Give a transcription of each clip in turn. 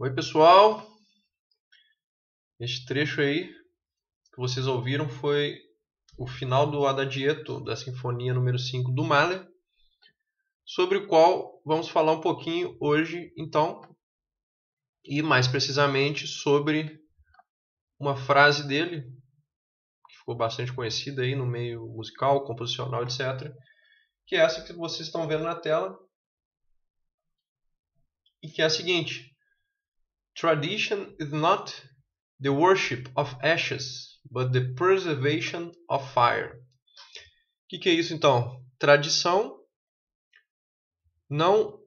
Oi pessoal, este trecho aí que vocês ouviram foi o final do Adagietto da Sinfonia número 5 do Mahler, sobre o qual vamos falar um pouquinho hoje então, e mais precisamente sobre uma frase dele, que ficou bastante conhecida aí no meio musical, composicional, etc., que é essa que vocês estão vendo na tela, e que é a seguinte: Tradition is not the worship of ashes, but the preservation of fire. O que é isso então? Tradição não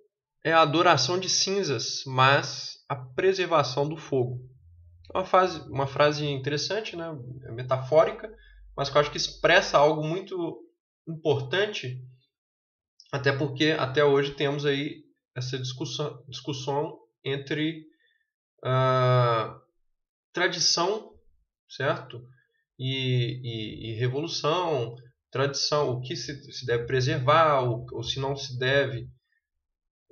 é a adoração de cinzas, mas a preservação do fogo. Uma frase interessante, né? Metafórica, mas que eu acho que expressa algo muito importante, até porque até hoje temos aí essa discussão entre tradição, certo? E revolução, tradição, o que se deve preservar, ou se não se deve,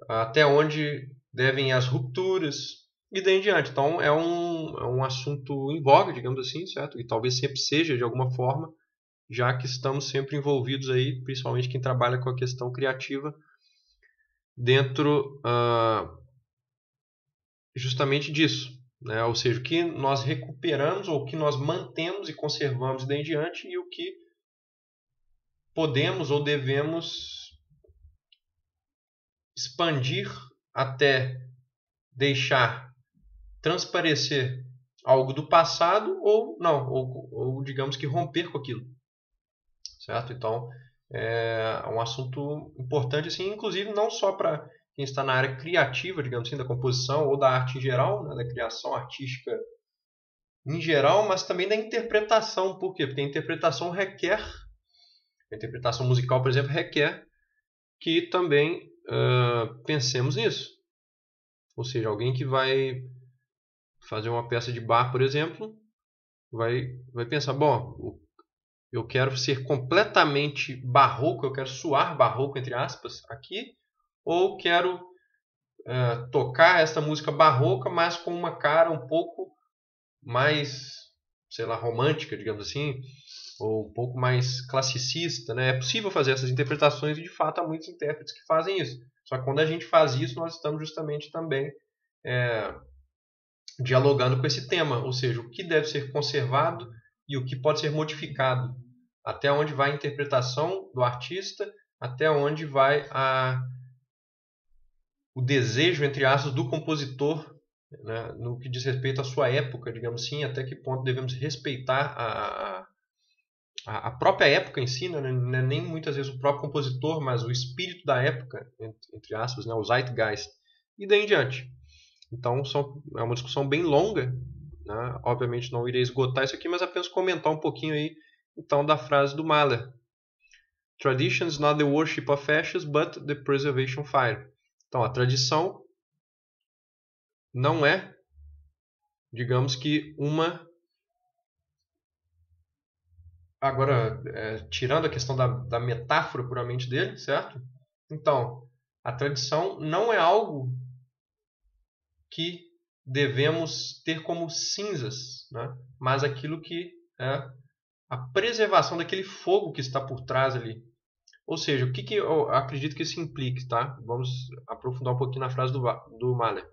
até onde devem ir as rupturas, e daí em diante. Então é um assunto em voga, digamos assim, certo? E talvez sempre seja de alguma forma, já que estamos sempre envolvidos aí, principalmente quem trabalha com a questão criativa, dentro justamente disso. Né? Ou seja, o que nós recuperamos ou o que nós mantemos e conservamos daí em diante, e o que podemos ou devemos expandir até deixar transparecer algo do passado ou não, ou digamos que romper com aquilo, certo? Então é um assunto importante, assim, inclusive não só para quem está na área criativa, digamos assim, da composição ou da arte em geral, né, da criação artística em geral, mas também da interpretação. Por quê? Porque a interpretação musical, por exemplo, requer que também pensemos nisso. Ou seja, alguém que vai fazer uma peça de bar, por exemplo, vai pensar, bom, eu quero ser completamente barroco, eu quero soar barroco, entre aspas, aqui, ou quero tocar essa música barroca, mas com uma cara um pouco mais, sei lá, romântica, digamos assim, ou um pouco mais classicista, né? É possível fazer essas interpretações e, de fato, há muitos intérpretes que fazem isso. Só que quando a gente faz isso, nós estamos justamente também dialogando com esse tema, ou seja, o que deve ser conservado e o que pode ser modificado. Até onde vai a interpretação do artista, até onde vai o desejo, entre aspas, do compositor, né, no que diz respeito à sua época, digamos assim, até que ponto devemos respeitar a própria época em si, né, nem muitas vezes o próprio compositor, mas o espírito da época, entre aspas, né, o Zeitgeist, e daí em diante. Então é uma discussão bem longa, né? Obviamente não irei esgotar isso aqui, mas apenas comentar um pouquinho aí então da frase do Mahler. Tradition is not the worship of ashes, but the preservation of fire. Então a tradição não é, digamos que agora tirando a questão da metáfora puramente dele, certo? Então a tradição não é algo que devemos ter como cinzas, né? Mas aquilo que é a preservação daquele fogo que está por trás ali. Ou seja, o que eu acredito que isso implique, tá? Vamos aprofundar um pouquinho na frase do Mahler.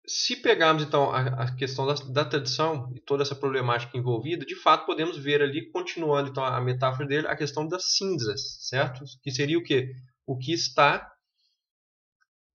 Se pegarmos então a questão da tradição e toda essa problemática envolvida, de fato podemos ver ali, continuando então a metáfora dele, a questão das cinzas, certo? Que seria o quê? O que está,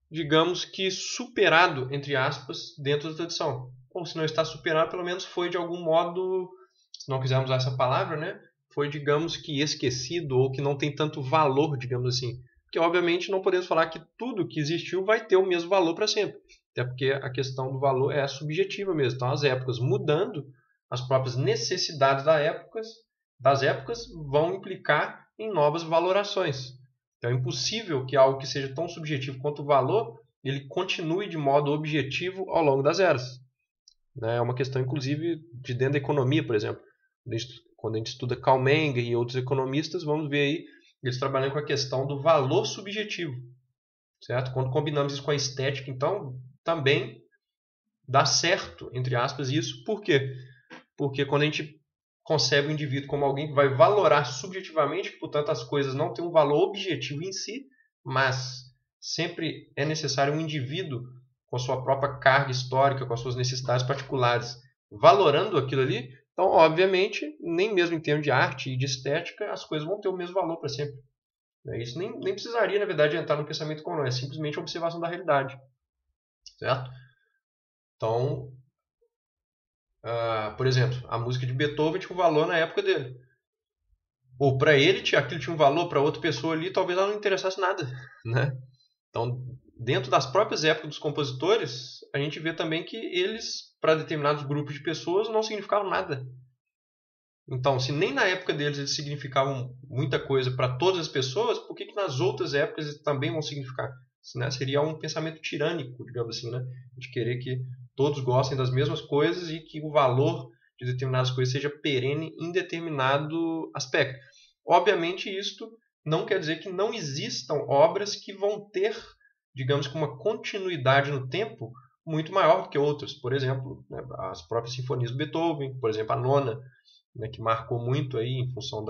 digamos que, superado, entre aspas, dentro da tradição. Ou se não está superado, pelo menos foi de algum modo, se não quisermos usar essa palavra, né? Foi, digamos que, esquecido ou que não tem tanto valor, digamos assim. Porque, obviamente, não podemos falar que tudo que existiu vai ter o mesmo valor para sempre. Até porque a questão do valor é subjetiva mesmo. Então, as épocas mudando, as próprias necessidades das épocas vão implicar em novas valorações. Então é impossível que algo que seja tão subjetivo quanto o valor, ele continue de modo objetivo ao longo das eras. É uma questão, inclusive, de dentro da economia, por exemplo. Quando a gente estuda Karl Menger e outros economistas, vamos ver aí eles trabalhando com a questão do valor subjetivo. certo? Quando combinamos isso com a estética, então, também dá certo, entre aspas, isso. Por quê? Porque quando a gente concebe o indivíduo como alguém que vai valorar subjetivamente, portanto as coisas não têm um valor objetivo em si, mas sempre é necessário um indivíduo com a sua própria carga histórica, com as suas necessidades particulares, valorando aquilo ali. Então, obviamente, nem mesmo em termos de arte e de estética, as coisas vão ter o mesmo valor para sempre. Isso nem precisaria, na verdade, entrar no pensamento comum, é simplesmente a observação da realidade. Certo? Então, por exemplo, a música de Beethoven tinha um valor na época dele. Ou para ele aquilo tinha um valor, para outra pessoa ali talvez ela não interessasse nada. Né? Então, dentro das próprias épocas dos compositores, a gente vê também que eles, para determinados grupos de pessoas, não significavam nada. Então, se nem na época deles eles significavam muita coisa para todas as pessoas, por que nas outras épocas eles também vão significar? Né? Seria um pensamento tirânico, digamos assim, né? De querer que todos gostem das mesmas coisas e que o valor de determinadas coisas seja perene em determinado aspecto. Obviamente, isto não quer dizer que não existam obras que vão ter, digamos, uma continuidade no tempo muito maior do que outras. Por exemplo, né, as próprias sinfonias do Beethoven, por exemplo, a nona, né, que marcou muito aí em função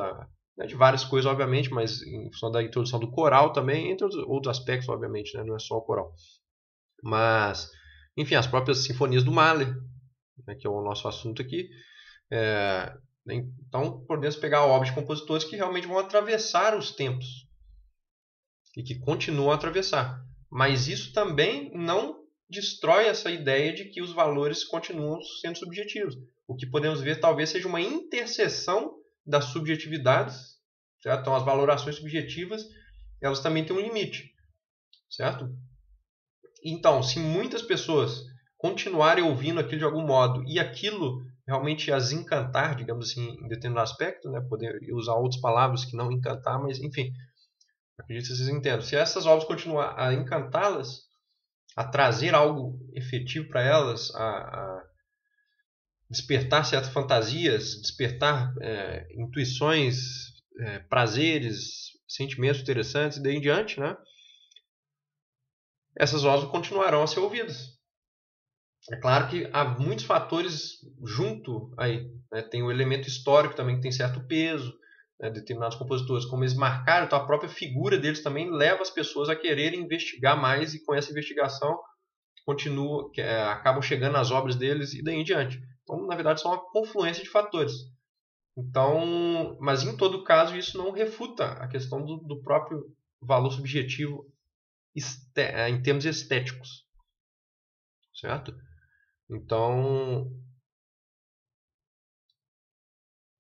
de várias coisas, obviamente, mas em função da introdução do coral também, entre outros aspectos, obviamente, né, não é só o coral. Mas, enfim, as próprias sinfonias do Mahler, né, que é o nosso assunto aqui. Então, podemos pegar obras de compositores que realmente vão atravessar os tempos e que continuam a atravessar. Mas isso também não destrói essa ideia de que os valores continuam sendo subjetivos. O que podemos ver talvez seja uma interseção das subjetividades, certo? Então, as valorações subjetivas, elas também têm um limite, certo? Então, se muitas pessoas continuarem ouvindo aquilo de algum modo e aquilo realmente as encantar, digamos assim, em determinado aspecto, né? Poder usar outras palavras que não encantar, mas enfim, acredito que vocês entendam. Se essas obras continuar a encantá-las, a trazer algo efetivo para elas, a despertar certas fantasias, despertar intuições, prazeres, sentimentos interessantes e daí em diante, né? Essas obras continuarão a ser ouvidas. É claro que há muitos fatores junto aí. Né? Tem o elemento histórico também que tem certo peso, né? Determinados compositores, como eles marcaram, então a própria figura deles também leva as pessoas a quererem investigar mais e com essa investigação acabam chegando nas obras deles e daí em diante. Então, na verdade, são uma confluência de fatores. Então, mas em todo caso, isso não refuta a questão do próprio valor subjetivo em termos estéticos. Certo? Então,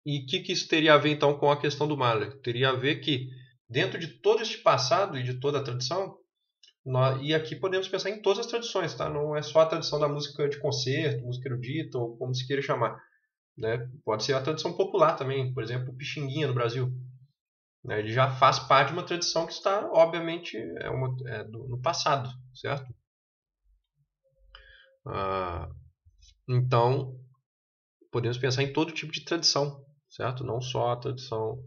e o que isso teria a ver então com a questão do Mahler? Teria a ver que dentro de todo este passado e de toda a tradição, e aqui podemos pensar em todas as tradições, tá? Não é só a tradição da música de concerto, música erudita, ou como se queira chamar. Né? Pode ser a tradição popular também, por exemplo, o Pixinguinha no Brasil. Né? Ele já faz parte de uma tradição que está, obviamente, no passado, certo? Então, podemos pensar em todo tipo de tradição, certo? Não só a tradição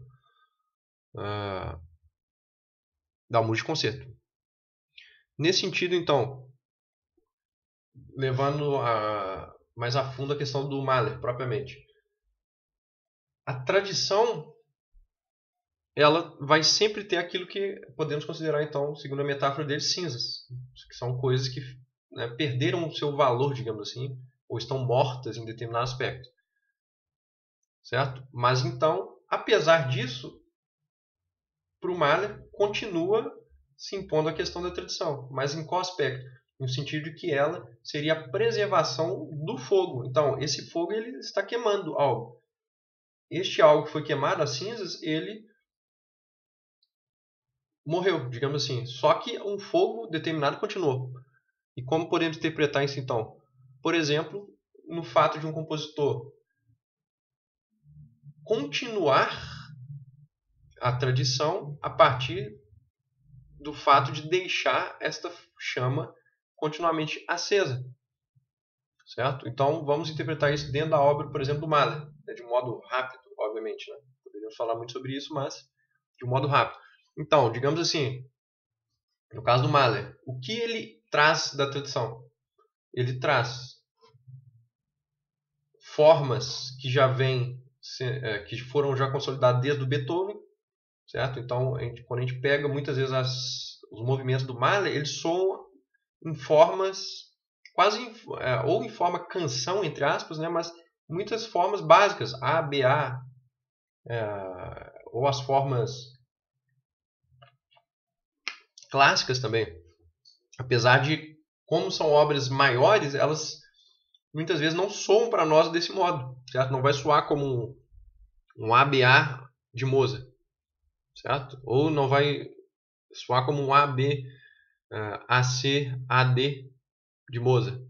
da música de concerto. Nesse sentido, então, levando mais a fundo a questão do Mahler, propriamente. A tradição, ela vai sempre ter aquilo que podemos considerar, então, segundo a metáfora dele, cinzas. Que são coisas que perderam o seu valor, digamos assim, ou estão mortas em determinado aspecto. Certo? Mas, então, apesar disso, para o Mahler, continua se impondo a questão da tradição. Mas em qual aspecto? No sentido de que ela seria a preservação do fogo. Então, esse fogo ele está queimando algo. Este algo que foi queimado, as cinzas, ele morreu, digamos assim. Só que um fogo determinado continuou. E como podemos interpretar isso então? Por exemplo, no fato de um compositor continuar a tradição a partir do fato de deixar esta chama continuamente acesa. Certo? Então, vamos interpretar isso dentro da obra, por exemplo, do Mahler, de um modo rápido, obviamente. Né? Poderíamos falar muito sobre isso, mas de um modo rápido. Então, digamos assim, No caso do Mahler, o que ele traz da tradição? Ele traz formas que já vêm, que foram já consolidadas desde o Beethoven, certo? Então, quando a gente pega muitas vezes os movimentos do Mahler, eles soam em formas quase ou em forma canção, entre aspas, né? Mas muitas formas básicas, A, B, A, ou as formas clássicas também. Apesar de, como são obras maiores, elas muitas vezes não soam para nós desse modo, certo? Não vai soar como um ABA de Mozart, certo? Ou não vai soar como um AB, AC, AD de Mozart,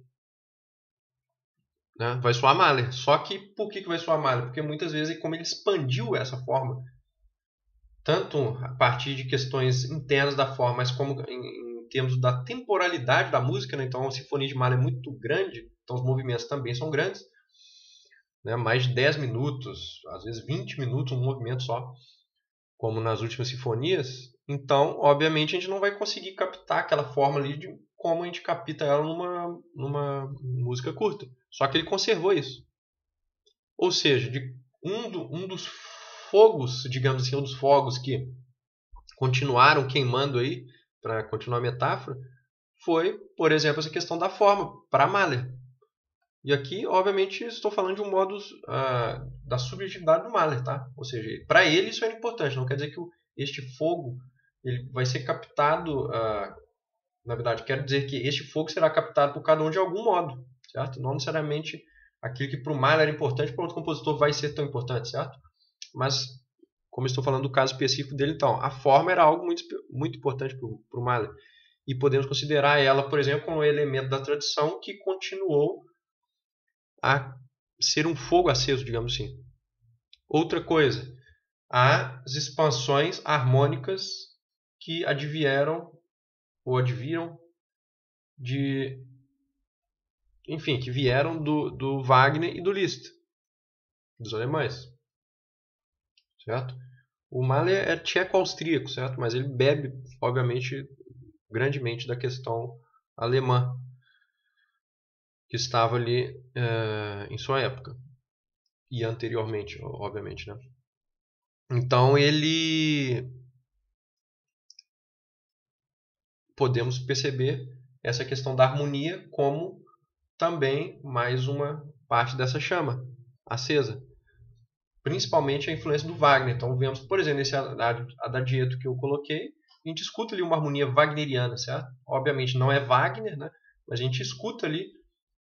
né? Vai soar Mahler. Só que por que vai soar Mahler? Porque muitas vezes, como ele expandiu essa forma, tanto a partir de questões internas da forma, mas como em termos da temporalidade da música, né? Então a sinfonia de Mahler é muito grande, então os movimentos também são grandes, né? Mais de 10 minutos, às vezes 20 minutos um movimento só, como nas últimas sinfonias. Então, obviamente, a gente não vai conseguir captar aquela forma ali de como a gente capta ela numa música curta. Só que ele conservou isso. Ou seja, um dos fogos, digamos assim, um dos fogos que continuaram queimando aí, para continuar a metáfora, foi, por exemplo, essa questão da forma, para Mahler. E aqui, obviamente, estou falando de um modo da subjetividade do Mahler, tá? Ou seja, para ele isso era importante. Não quer dizer que este fogo ele vai ser captado. Na verdade, quero dizer que este fogo será captado por cada um de algum modo, certo? Não necessariamente aquilo que para o Mahler era importante, para outro compositor vai ser tão importante, certo? Mas, como estou falando do caso específico dele, então, a forma era algo muito, muito importante para o Mahler. E podemos considerar ela, por exemplo, como um elemento da tradição que continuou a ser um fogo aceso, digamos assim. Outra coisa, as expansões harmônicas que advieram ou adviram de, enfim, que vieram do Wagner e do Liszt, dos alemães, certo? O Mahler é tcheco-austríaco, certo? Mas ele bebe, obviamente, grandemente da questão alemã que estava ali em sua época e anteriormente, obviamente, né? Então ele podemos perceber essa questão da harmonia como também mais uma parte dessa chama acesa, principalmente a influência do Wagner. Então vemos, por exemplo, nesse adagietto que eu coloquei, a gente escuta ali uma harmonia wagneriana, certo? Obviamente não é Wagner, né? Mas a gente escuta ali,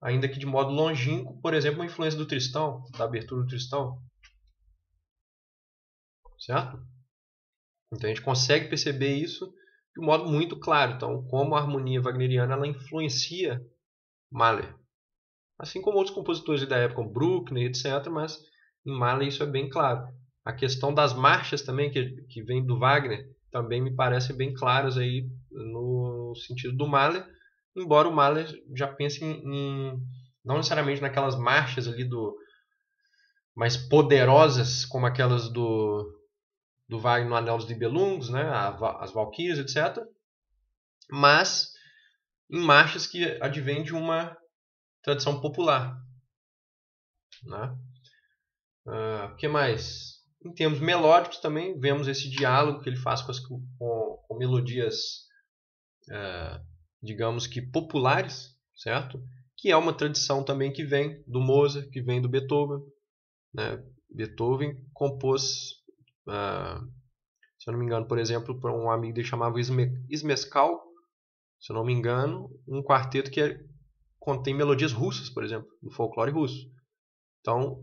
ainda que de modo longínquo, por exemplo, uma influência do Tristão, da abertura do Tristão, certo? Então a gente consegue perceber isso de um modo muito claro. Então, como a harmonia wagneriana ela influencia Mahler, assim como outros compositores da época, como Bruckner, etc. Mas em Mahler isso é bem claro. A questão das marchas também, que vem do Wagner, também me parecem bem claras aí no sentido do Mahler, embora o Mahler já pense não necessariamente naquelas marchas ali mais poderosas, como aquelas do Wagner no Anel dos Nibelungos, né? As Valquírias, etc. Mas em marchas que advêm de uma tradição popular, né? O que mais? Em termos melódicos também vemos esse diálogo que ele faz com melodias, digamos que populares, certo? Que é uma tradição também que vem do Mozart, que vem do Beethoven, né? Beethoven compôs, se eu não me engano, por exemplo, para um amigo dele chamava Ismeskal, se eu não me engano, um quarteto que contém melodias russas, por exemplo, do folclore russo. Então,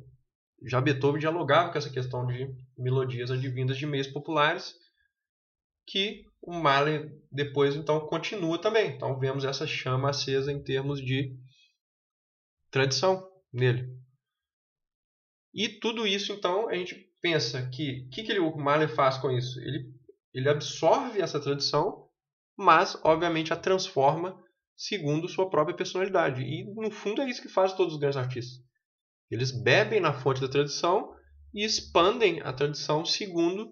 já Beethoven dialogava com essa questão de melodias advindas de meios populares, que o Mahler depois então continua também. Então vemos essa chama acesa em termos de tradição nele. E tudo isso então a gente pensa que o Mahler faz com isso? Ele absorve essa tradição, mas obviamente a transforma segundo sua própria personalidade. E no fundo é isso que faz todos os grandes artistas. Eles bebem na fonte da tradição e expandem a tradição segundo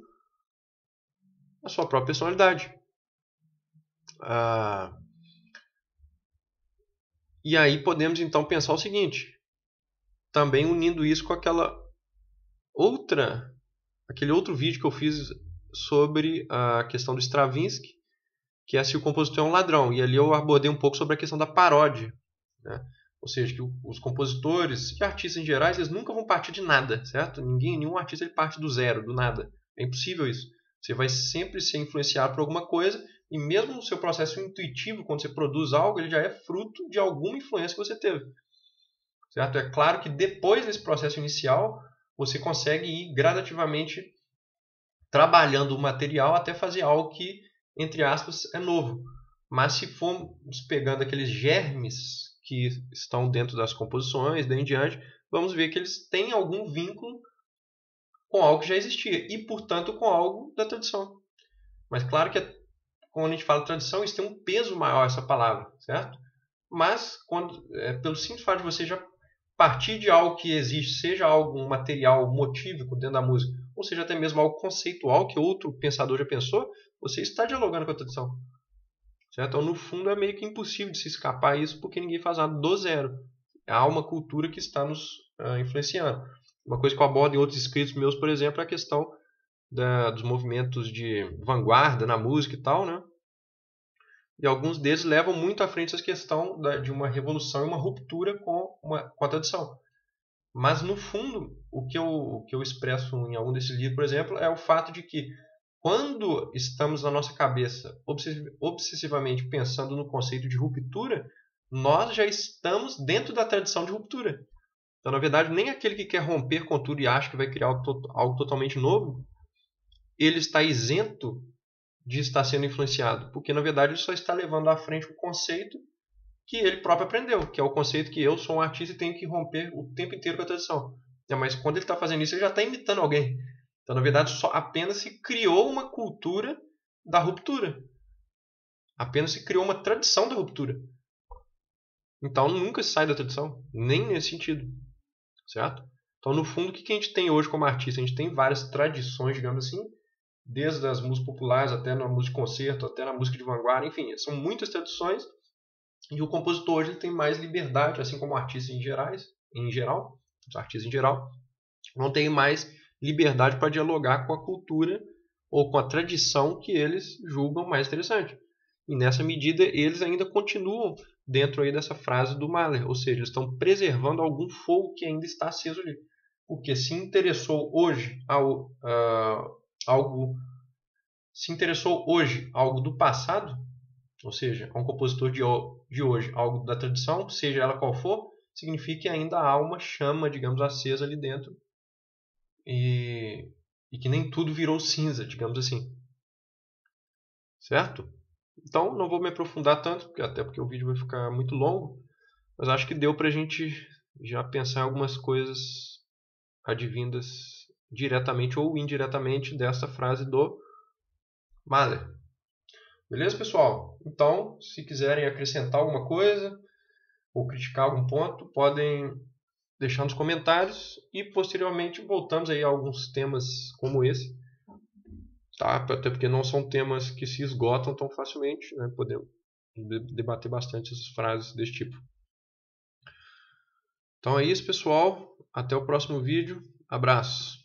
a sua própria personalidade. E aí podemos então pensar o seguinte, também unindo isso com aquele outro vídeo que eu fiz sobre a questão do Stravinsky, que é se o compositor é um ladrão. E ali eu abordei um pouco sobre a questão da paródia, né? Ou seja, que os compositores e artistas em geral, eles nunca vão partir de nada, certo? Nenhum artista ele parte do zero, do nada. É impossível isso. Você vai sempre ser influenciado por alguma coisa, e mesmo no seu processo intuitivo, quando você produz algo, ele já é fruto de alguma influência que você teve. Certo? É claro que depois desse processo inicial, você consegue ir gradativamente trabalhando o material até fazer algo que, entre aspas, é novo. Mas se formos pegando aqueles germes que estão dentro das composições, daí em diante, vamos ver que eles têm algum vínculo com algo que já existia e, portanto, com algo da tradição. Mas claro que quando a gente fala tradição, isso tem um peso maior, essa palavra, certo? Mas pelo simples fato de você já partir de algo que existe, seja algo material motívico dentro da música, ou seja até mesmo algo conceitual que outro pensador já pensou, você está dialogando com a tradição. Certo? Então, no fundo, é meio que impossível de se escapar disso, porque ninguém faz nada do zero. Há uma cultura que está nos influenciando. Uma coisa que eu abordo em outros escritos meus, por exemplo, é a questão dos movimentos de vanguarda na música e tal, né? E alguns deles levam muito à frente essa questão de uma revolução e uma ruptura com a tradição. Mas, no fundo, o que eu expresso em algum desses livros, por exemplo, é o fato de que quando estamos na nossa cabeça obsessivamente pensando no conceito de ruptura, nós já estamos dentro da tradição de ruptura. Então, na verdade, nem aquele que quer romper com tudo e acha que vai criar algo totalmente novo, ele está isento de estar sendo influenciado, porque na verdade ele só está levando à frente o conceito que ele próprio aprendeu, que é o conceito que eu sou um artista e tenho que romper o tempo inteiro com a tradição. Mas quando ele está fazendo isso, ele já está imitando alguém. Então, na verdade, só apenas se criou uma cultura da ruptura. Apenas se criou uma tradição da ruptura. Então, nunca se sai da tradição, nem nesse sentido. Certo? Então, no fundo, o que a gente tem hoje como artista? A gente tem várias tradições, digamos assim, desde as músicas populares até na música de concerto, até na música de vanguarda, enfim, são muitas tradições. E o compositor hoje ele tem mais liberdade, assim como o artista em geral, os artistas em geral, não têm mais liberdade para dialogar com a cultura ou com a tradição que eles julgam mais interessante. E nessa medida eles ainda continuam dentro aí dessa frase do Mahler, ou seja, eles estão preservando algum fogo que ainda está aceso ali. Porque se interessou hoje algo do passado, ou seja, a um compositor de hoje, algo da tradição, seja ela qual for, significa que ainda há uma chama, digamos, acesa ali dentro e que nem tudo virou cinza, digamos assim. Certo? Então, não vou me aprofundar tanto, até porque o vídeo vai ficar muito longo, mas acho que deu para a gente já pensar em algumas coisas advindas diretamente ou indiretamente dessa frase do Mahler. Beleza, pessoal? Então, se quiserem acrescentar alguma coisa ou criticar algum ponto, podem deixar nos comentários e posteriormente voltamos aí a alguns temas como esse, tá? Até porque não são temas que se esgotam tão facilmente, né? Podemos debater bastante essas frases desse tipo. Então é isso, pessoal. Até o próximo vídeo. Abraço.